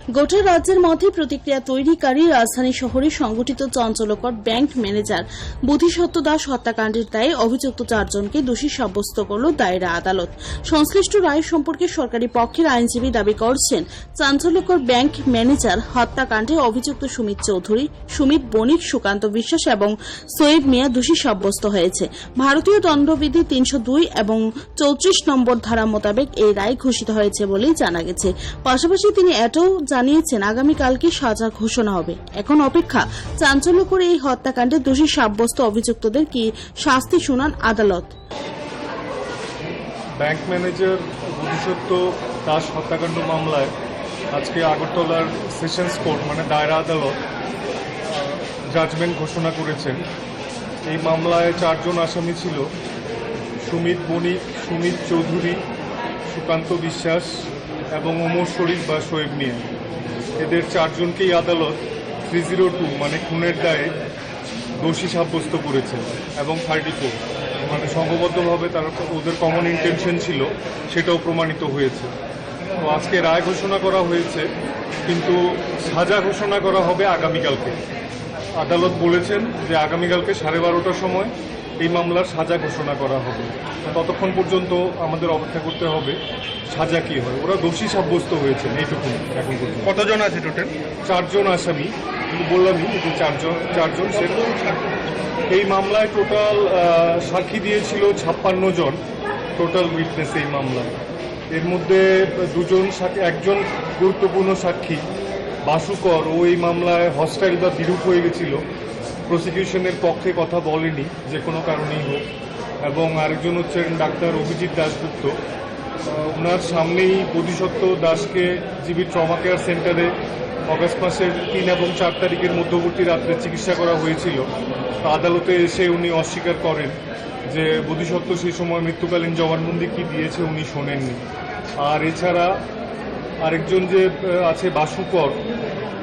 গোটা রাজ্যের মধ্যে প্রতিক্রিয়া তৈরিকারী রাজধানী শহরে সংগঠিত চাঞ্চল্যকর ব্যাংক ম্যানেজার বুদ্ধিসত্ত্ব দাস হত্যাকাণ্ডের দায়ে অভিযুক্ত 4 জনকে দোষী সাব্যস্ত করল দায়রা আদালত। সংশ্লিষ্ট রায় সম্পর্কে সরকারি পক্ষের আইনজীবী দাবি করছেন, চাঞ্চল্যকর ব্যাংক ম্যানেজার হত্যাকাণ্ডে অভিযুক্ত সুমিত চৌধুরী, সুমিত বণিক, সুকান্ত বিশ্বাস এবং সোয়েব মিয়া দোষী সাব্যস্ত হয়েছে। ভারতীয় দণ্ডবিধি 302 এবং 34 নম্বর ধারা মোতাবেক এই রায় ঘোষিত হয়েছে বলেই জানা গেছে। পাশাপাশি তিনি এটাও জানিয়েছেন, আগামীকালকে সাজা ঘোষণা হবে। এখন অপেক্ষা চাঞ্চল্যকর এই হত্যাকাণ্ডে দোষী সাব্যস্ত অভিযুক্তদের কি শাস্তি শুনান আদালত। ব্যাংক ম্যানেজার বুদ্ধিসত্ত্ব দাস হত্যাকাণ্ড মামলায় আজকে আগরতলার সেশনস কোর্ট মানে দায়রা আদালত জাজমেন্ট ঘোষণা করেছেন। এই মামলায় 4 জন আসামি ছিল: সুমিত বণিক, সুমিত চৌধুরী, সুকান্ত বিশ্বাস এবং ওমর শরীফ বা সোয়েব মিয়া। এদের 4 জনকেই আদালত 302 মানে খুনের দায়ে দোষী সাব্যস্ত করেছে এবং 34 মানে সংঘবদ্ধভাবে তারা ওদের কমন ইন্টেনশন ছিল সেটাও প্রমাণিত হয়েছে। তো আজকে রায় ঘোষণা করা হয়েছে, কিন্তু সাজা ঘোষণা করা হবে আগামীকালকে। আদালত বলেছেন যে আগামীকালকে 12:30টার সময় এই মামলার সাজা ঘোষণা করা হবে। ততক্ষণ পর্যন্ত আমাদের অপেক্ষা করতে হবে সাজা কি হয়। ওরা দোষী সাব্যস্ত হয়েছে এইটুকু এখন পর্যন্ত। কতজন আছে টোটাল? 4 জন আসামি, কিন্তু বললামই যে 4 জন এই মামলায় টোটাল সাক্ষী দিয়েছিল 56 জন টোটাল উইটনেস এই মামলায়। এর মধ্যে 2 জন একজন গুরুত্বপূর্ণ সাক্ষী বাসুকর, ও এই মামলায় হস্টাইল বা বিরূপ হয়ে গেছিল, প্রসিকিউশনের পক্ষে কথা বলেনি যে কোনো কারণেই হোক। এবং আরেকজন হচ্ছেন ডাক্তার অভিজিৎ দাশগুপ্ত। ওনার সামনেই বুদ্ধিসত্ত্ব দাসকে জিবি ট্রমা কেয়ার সেন্টারে অগাস্ট মাসের 3 এবং 4 তারিখের মধ্যবর্তী রাত্রে চিকিৎসা করা হয়েছিল। আদালতে এসে উনি অস্বীকার করেন যে বুদ্ধিসত্ত্ব সেই সময় মৃত্যুকালীন জবানবন্দি কি দিয়েছে উনি শোনেননি। আর এছাড়া আরেকজন যে আছে বাসুকর,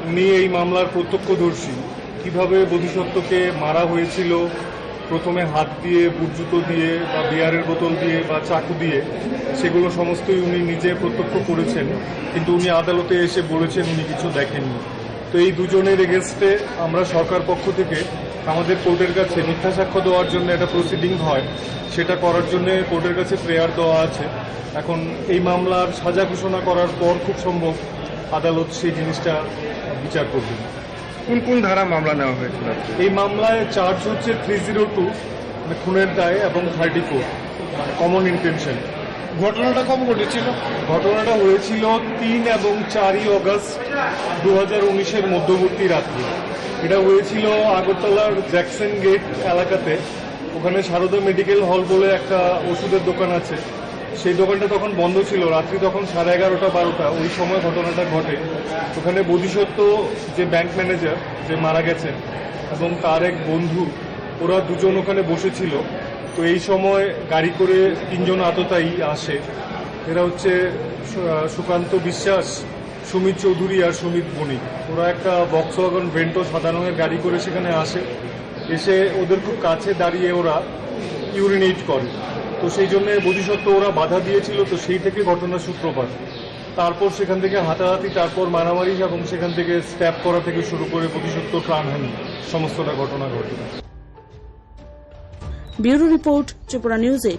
উনি এই মামলার প্রত্যক্ষদর্শী। কিভাবে বুদ্ধিসত্ত্বকে মারা হয়েছিল, প্রথমে হাত দিয়ে, বুট জুতো দিয়ে বা বিয়ারের বোতল দিয়ে বা চাকু দিয়ে, সেগুলো সমস্তই উনি নিজে প্রত্যক্ষ করেছেন, কিন্তু উনি আদালতে এসে বলেছেন উনি কিছু দেখেননি। তো এই 2 জনের এগেনস্টে আমরা সরকার পক্ষ থেকে আমাদের কোর্টের কাছে মিথ্যা সাক্ষ্য দেওয়ার জন্য একটা প্রসিডিং হয়, সেটা করার জন্য কোর্টের কাছে প্রেয়ার দেওয়া আছে। এখন এই মামলার সাজা ঘোষণা করার পর খুব সম্ভব আদালত সেই জিনিসটা বিচার করবেন। কোন কোন ধারা মামলা নেওয়া হয়েছিল? এই মামলায় চার্জ হচ্ছে 302 মানে খুনের দায় এবং 34 মানে কমন ইন্টেনশন। ঘটনাটা কবে ঘটেছিল? ঘটনাটা হয়েছিল 3 এবং 4 অগস্ট 2019-এর মধ্যবর্তী রাত্রি। এটা হয়েছিল আগরতলার জ্যাকসন গেট এলাকাতে। ওখানে সারদা মেডিকেল হল বলে একটা ওষুধের দোকান আছে, সেই দোকানটা তখন বন্ধ ছিল। রাত্রি তখন 11:30-12টা, ওই সময় ঘটনাটা ঘটে। ওখানে বুদ্ধিসত্ত্ব যে ব্যাংক ম্যানেজার যে মারা গেছেন এবং তার এক বন্ধু, ওরা 2 জন ওখানে বসেছিল। তো এই সময় গাড়ি করে 3 জন আততায়ী আসে। এরা হচ্ছে সুকান্ত বিশ্বাস, সুমিত চৌধুরী আর সুমিত বণিক। ওরা একটা ভক্সওয়াগন ভেন্টো সাদা রঙের গাড়ি করে সেখানে আসে। এসে ওদের খুব কাছে দাঁড়িয়ে ওরা ইউরিনেট করে। তো সেই জন্য বুদ্ধিসত্ত্ব ওরা বাধা দিয়েছিল। তো সেই থেকে ঘটনার সূত্রপাত। তারপর সেখান থেকে হাতাহাতি, তারপর মারামারি এবং সেখান থেকে স্ট্যাপ করা থেকে শুরু করে বুদ্ধিসত্ত্ব প্রাণহানি সমস্তটা ঘটনা ঘটে। ব্যুরো রিপোর্ট, ত্রিপুরা নিউজে।